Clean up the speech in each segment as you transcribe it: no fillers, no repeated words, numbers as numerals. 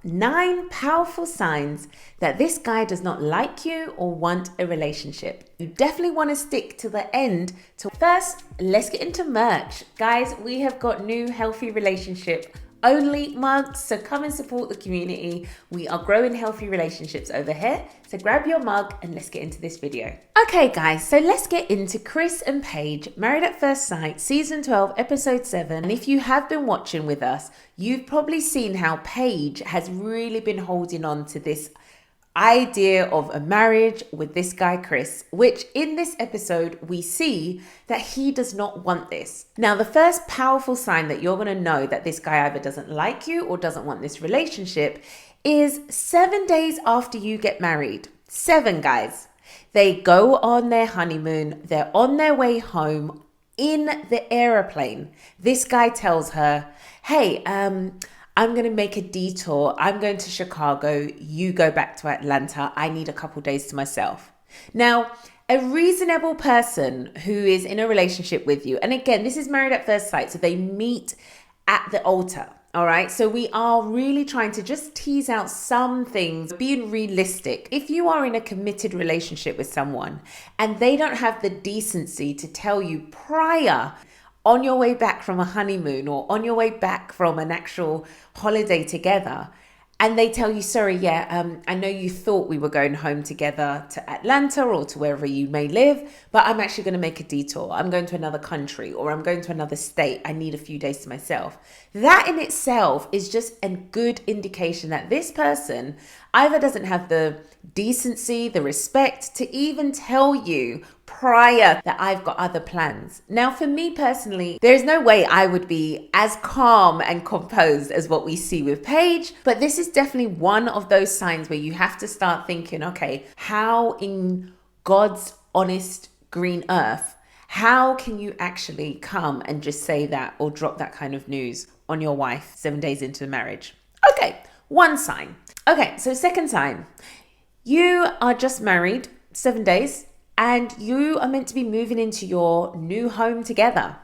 9 powerful signs that this guy does not like you or want a relationship. You definitely want to stick to the end. First, let's get into merch. Guys, we have got new healthy relationship only mugs, so come and support the community. We are growing healthy relationships over here, so grab your mug and let's get into this video. Okay guys, so let's get into Chris and Paige, Married at First Sight, season 12, episode 7. And if you have been watching with us, you've probably seen how Paige has really been holding on to this idea of a marriage with this guy Chris, which in this episode we see that he does not want this. Now, the first powerful sign that you're going to know that this guy either doesn't like you or doesn't want this relationship is 7 days after you get married. 7, guys. They go on their honeymoon. They're on their way home in the airplane. This guy tells her, hey, I'm going to make a detour. I'm going to Chicago. You go back to Atlanta. I need a couple days to myself. Now, a reasonable person who is in a relationship with you, and again, this is Married at First Sight, so they meet at the altar. All right. So we are really trying to just tease out some things, being realistic. If you are in a committed relationship with someone and they don't have the decency to tell you prior, on your way back from a honeymoon or on your way back from an actual holiday together, and they tell you, sorry, I know you thought we were going home together to Atlanta or to wherever you may live, but I'm actually going to make a detour. I'm going to another country or I'm going to another state. I need a few days to myself. That in itself is just a good indication that this person either doesn't have the decency, the respect to even tell you prior that I've got other plans. Now, for me personally, there's no way I would be as calm and composed as what we see with Paige, but this is definitely one of those signs where you have to start thinking, okay, how in God's honest green earth, how can you actually come and just say that or drop that kind of news on your wife 7 days into the marriage? Okay, one sign. Okay, so second sign, you are just married 7 days and you are meant to be moving into your new home together.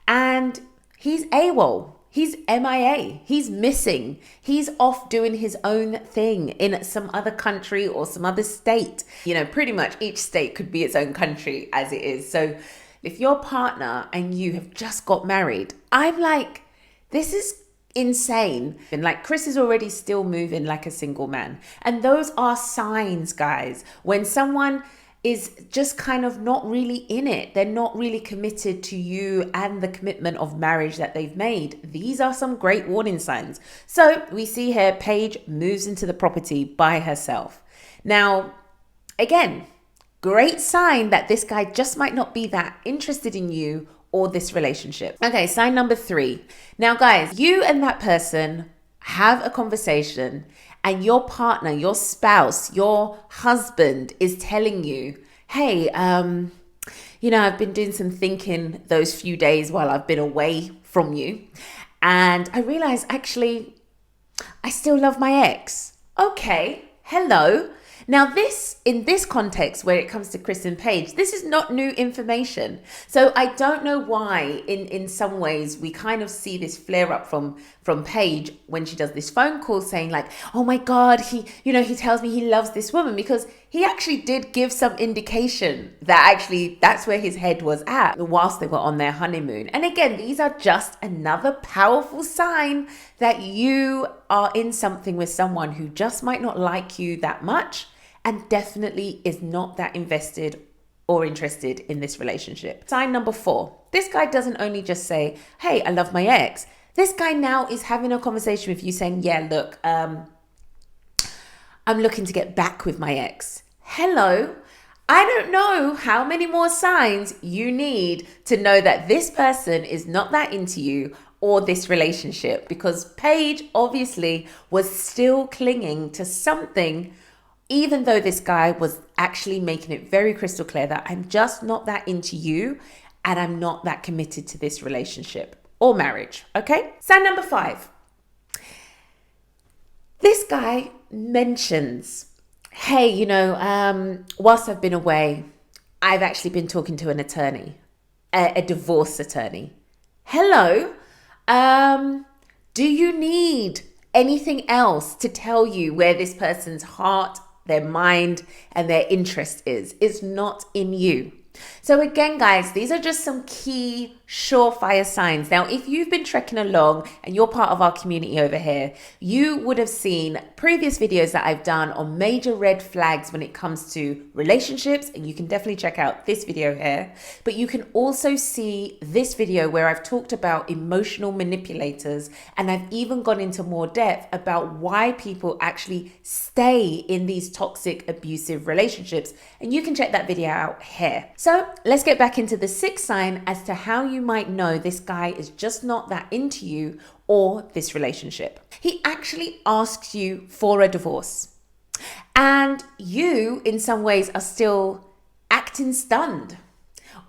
And he's AWOL. He's MIA. He's missing. He's off doing his own thing in some other country or some other state. You know, pretty much each state could be its own country as it is. So if your partner and you have just got married, I'm like, this is insane. And like Chris is already still moving like a single man. And those are signs, guys, when someone is just kind of not really in it. They're not really committed to you and the commitment of marriage that they've made. These are some great warning signs. So we see here, Paige moves into the property by herself. Now, again, great sign that this guy just might not be that interested in you or this relationship. Okay, sign number 3. Now, guys, you and that person have a conversation and your partner, your spouse, your husband is telling you, hey, I've been doing some thinking those few days while I've been away from you. And I realized actually, I still love my ex. Okay, hello. Now this, in this context, where it comes to Chris and Paige, this is not new information. So I don't know why in some ways we kind of see this flare up from Paige when she does this phone call saying like, oh my God, he tells me he loves this woman, because he actually did give some indication that actually that's where his head was at whilst they were on their honeymoon. And again, these are just another powerful sign that you are in something with someone who just might not like you that much and definitely is not that invested or interested in this relationship. Sign number 4. This guy doesn't only just say, hey, I love my ex. This guy now is having a conversation with you saying, yeah, look, I'm looking to get back with my ex. Hello. I don't know how many more signs you need to know that this person is not that into you or this relationship, because Paige obviously was still clinging to something, even though this guy was actually making it very crystal clear that I'm just not that into you and I'm not that committed to this relationship or marriage. Okay. Sign number 5. This guy mentions, hey, whilst I've been away, I've actually been talking to an attorney, a divorce attorney. Hello. Do you need anything else to tell you where this person's heart, their mind, and their interest is. It's not in you. So again, guys, these are just some key surefire signs. Now, if you've been trekking along and you're part of our community over here, you would have seen previous videos that I've done on major red flags when it comes to relationships, and you can definitely check out this video here. But you can also see this video where I've talked about emotional manipulators, and I've even gone into more depth about why people actually stay in these toxic, abusive relationships, and you can check that video out here. So let's get back into the sixth sign as to how you might know this guy is just not that into you or this relationship. He actually asks you for a divorce, and you in some ways are still acting stunned,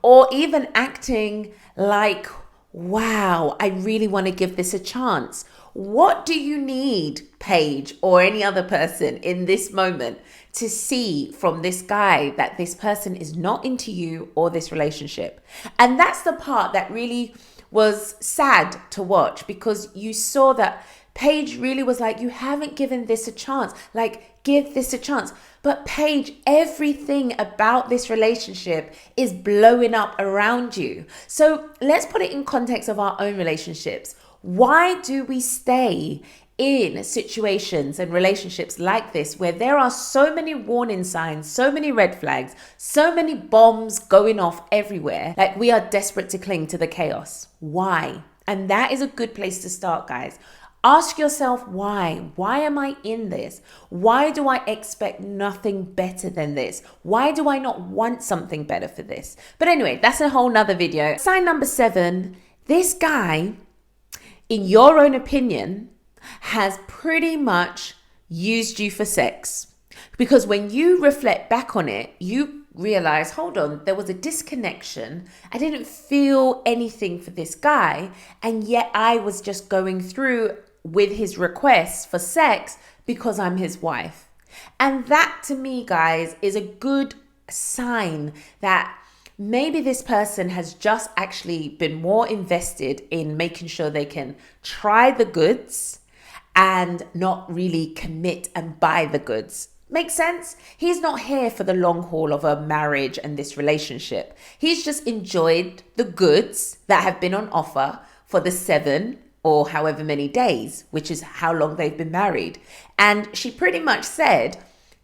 or even acting like, wow, I really want to give this a chance. What do you need, Paige, or any other person in this moment to see from this guy that this person is not into you or this relationship? And that's the part that really was sad to watch, because you saw that Paige really was like, you haven't given this a chance. Like, give this a chance. But Paige, everything about this relationship is blowing up around you. So let's put it in context of our own relationships. Why do we stay in situations and relationships like this, where there are so many warning signs, so many red flags, so many bombs going off everywhere? Like, we are desperate to cling to the chaos. Why? And that is a good place to start, guys. Ask yourself why. Why am I in this? Why do I expect nothing better than this? Why do I not want something better for this? But anyway, that's a whole nother video. Sign number 7, this guy, in your own opinion, has pretty much used you for sex. Because when you reflect back on it, you realize, hold on, there was a disconnection. I didn't feel anything for this guy, and yet I was just going through with his requests for sex because I'm his wife. And that, to me, guys, is a good sign that maybe this person has just actually been more invested in making sure they can try the goods and not really commit and buy the goods. Make sense? He's not here for the long haul of a marriage and this relationship. He's just enjoyed the goods that have been on offer for the 7 or however many days, which is how long they've been married. And she pretty much said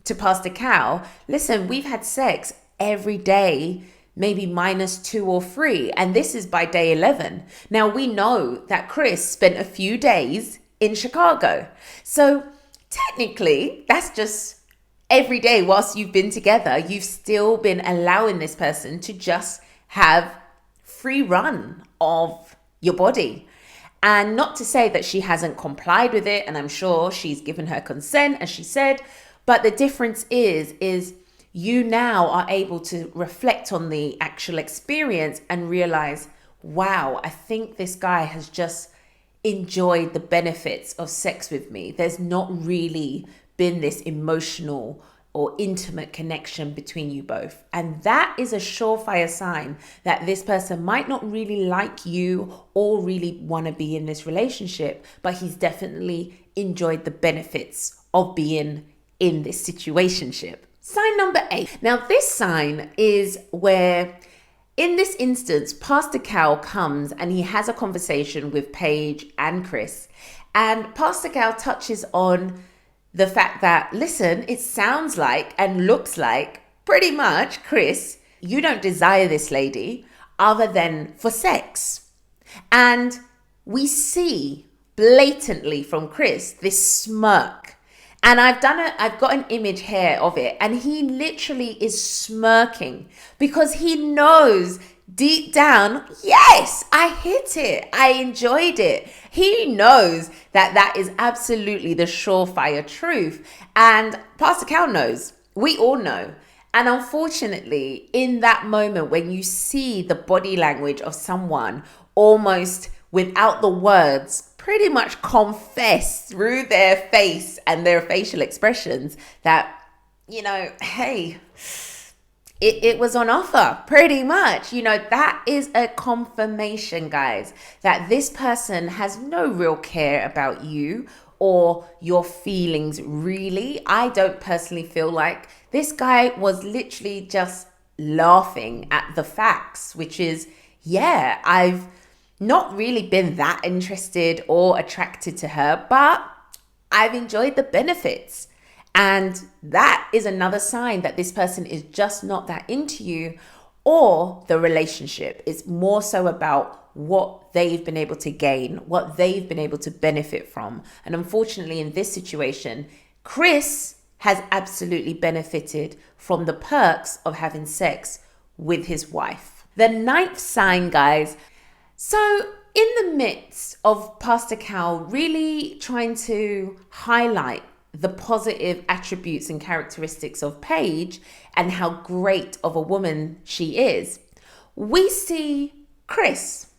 to Pastor Cal, listen, we've had sex every day, maybe minus 2 or 3. And this is by day 11. Now, we know that Chris spent a few days in Chicago. So technically, that's just every day whilst you've been together, you've still been allowing this person to just have free run of your body. And not to say that she hasn't complied with it, and I'm sure she's given her consent, as she said, but the difference is you now are able to reflect on the actual experience and realize, wow, I think this guy has just enjoyed the benefits of sex with me. There's not really been this emotional or intimate connection between you both. And that is a surefire sign that this person might not really like you or really want to be in this relationship, but he's definitely enjoyed the benefits of being in this situationship. Sign number 8. Now, this sign is where, in this instance, Pastor Cal comes and he has a conversation with Paige and Chris. And Pastor Cal touches on the fact that, listen, it sounds like and looks like pretty much, Chris, you don't desire this lady other than for sex. And we see blatantly from Chris this smirk. And I've got an image here of it, and he literally is smirking because he knows deep down, yes, I hit it. I enjoyed it. He knows that that is absolutely the surefire truth. And Pastor Cal knows. We all know. And unfortunately, in that moment, when you see the body language of someone almost without the words, pretty much confess through their face and their facial expressions that, you know, hey, it was on offer, pretty much. You know, that is a confirmation, guys, that this person has no real care about you or your feelings, really. I don't personally feel like this guy was literally just laughing at the facts, which is, yeah, I've not really been that interested or attracted to her, but I've enjoyed the benefits. And that is another sign that this person is just not that into you, or the relationship is more so about what they've been able to gain, what they've been able to benefit from. And unfortunately, in this situation, Chris has absolutely benefited from the perks of having sex with his wife. The 9th sign, guys. So in the midst of Pastor Cal really trying to highlight the positive attributes and characteristics of Paige and how great of a woman she is, we see Chris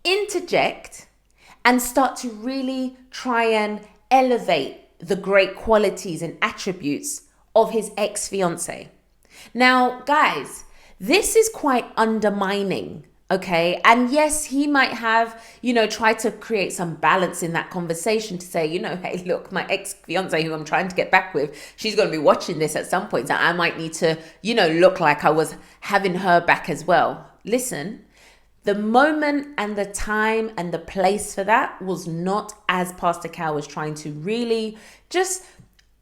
interject and start to really try and elevate the great qualities and attributes of his ex-fiance. Now, guys, this is quite undermining. Okay. And yes, he might have, tried to create some balance in that conversation to say, hey, look, my ex-fiance who I'm trying to get back with, she's going to be watching this at some point. So I might need to, look like I was having her back as well. Listen, the moment and the time and the place for that was not as Pastor Cal was trying to really just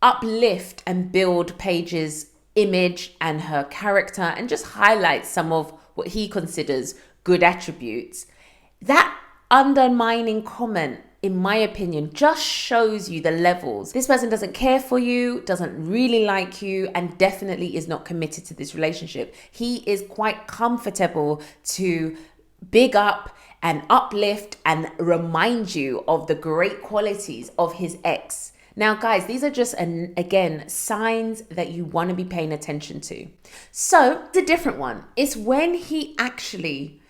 uplift and build Paige's image and her character and just highlight some of what he considers good attributes. That undermining comment, in my opinion, just shows you the levels. This person doesn't care for you, doesn't really like you, and definitely is not committed to this relationship. He is quite comfortable to big up and uplift and remind you of the great qualities of his ex. Now, guys, these are just, again, signs that you want to be paying attention to. So it's a different one. It's when he actually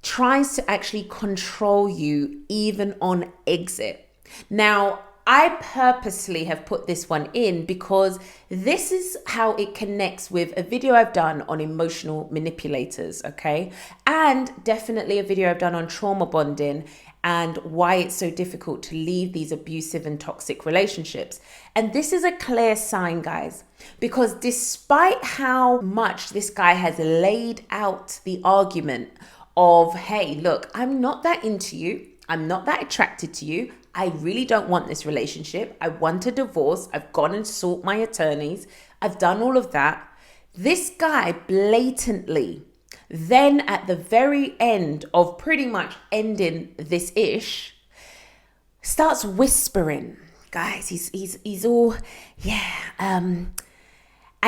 tries to actually control you even on exit. Now, I purposely have put this one in because this is how it connects with a video I've done on emotional manipulators, okay? And definitely a video I've done on trauma bonding and why it's so difficult to leave these abusive and toxic relationships. And this is a clear sign, guys, because despite how much this guy has laid out the argument of, hey, look, I'm not that into you, I'm not that attracted to you, I really don't want this relationship, I want a divorce, I've gone and sought my attorneys, I've done all of that. This guy blatantly, then at the very end of pretty much ending this ish, starts whispering. Guys, he's all, and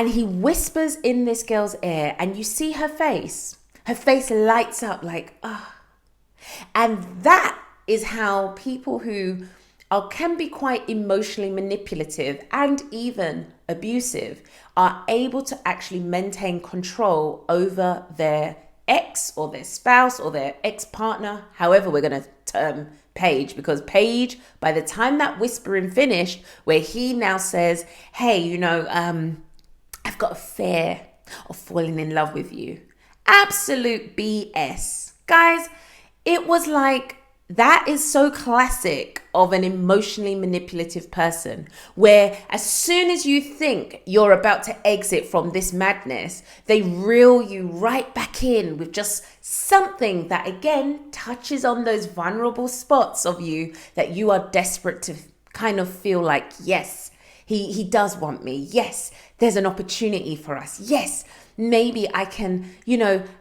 he whispers in this girl's ear, and you see her face lights up like, ah. And that is how people who can be quite emotionally manipulative and even abusive are able to actually maintain control over their ex or their spouse or their ex-partner, however we're going to term Paige, because Paige, by the time that whispering finished, where he now says, hey, I've got a fear of falling in love with you. Absolute BS. Guys, it was like, that is so classic of an emotionally manipulative person, where as soon as you think you're about to exit from this madness, they reel you right back in with just something that, again, touches on those vulnerable spots of you that you are desperate to kind of feel like, yes, he does want me. Yes, there's an opportunity for us. Yes, maybe I can,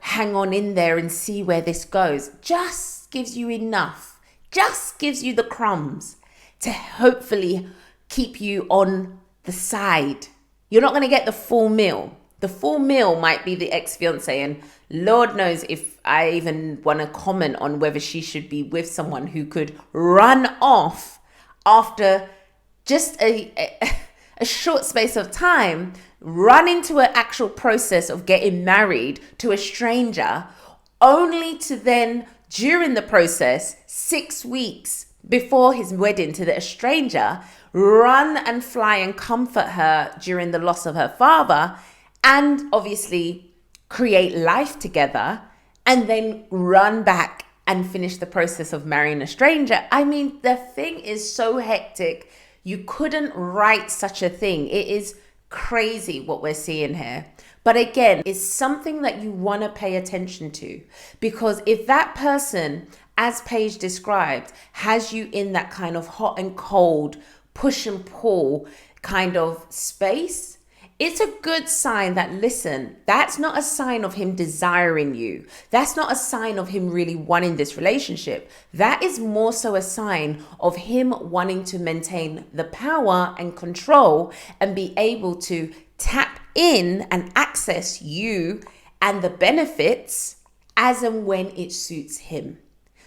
hang on in there and see where this goes. Just gives you enough, just gives you the crumbs to hopefully keep you on the side. You're not going to get the full meal. The full meal might be the ex-fiance, and Lord knows if I even want to comment on whether she should be with someone who could run off after just a short space of time, run into an actual process of getting married to a stranger, only to then, during the process, 6 weeks before his wedding to the stranger, run and fly and comfort her during the loss of her father, and obviously create life together, and then run back and finish the process of marrying a stranger. I mean, the thing is so hectic. You couldn't write such a thing. It is crazy what we're seeing here. But again, it's something that you want to pay attention to, because if that person, as Paige described, has you in that kind of hot and cold, push and pull kind of space, it's a good sign that, listen, that's not a sign of him desiring you. That's not a sign of him really wanting this relationship. That is more so a sign of him wanting to maintain the power and control and be able to tap in and access you and the benefits as and when it suits him.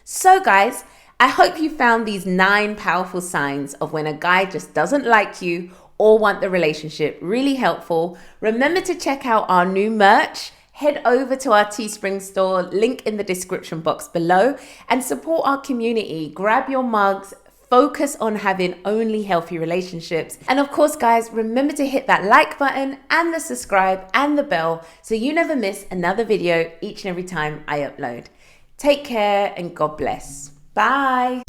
So guys, I hope you found these 9 powerful signs of when a guy just doesn't like you or want the relationship really helpful. Remember to check out our new merch. Head over to our Teespring store, link in the description box below, and support our community. Grab your mugs, focus on having only healthy relationships. And of course, guys, remember to hit that like button and the subscribe and the bell so you never miss another video each and every time I upload. Take care and God bless. Bye.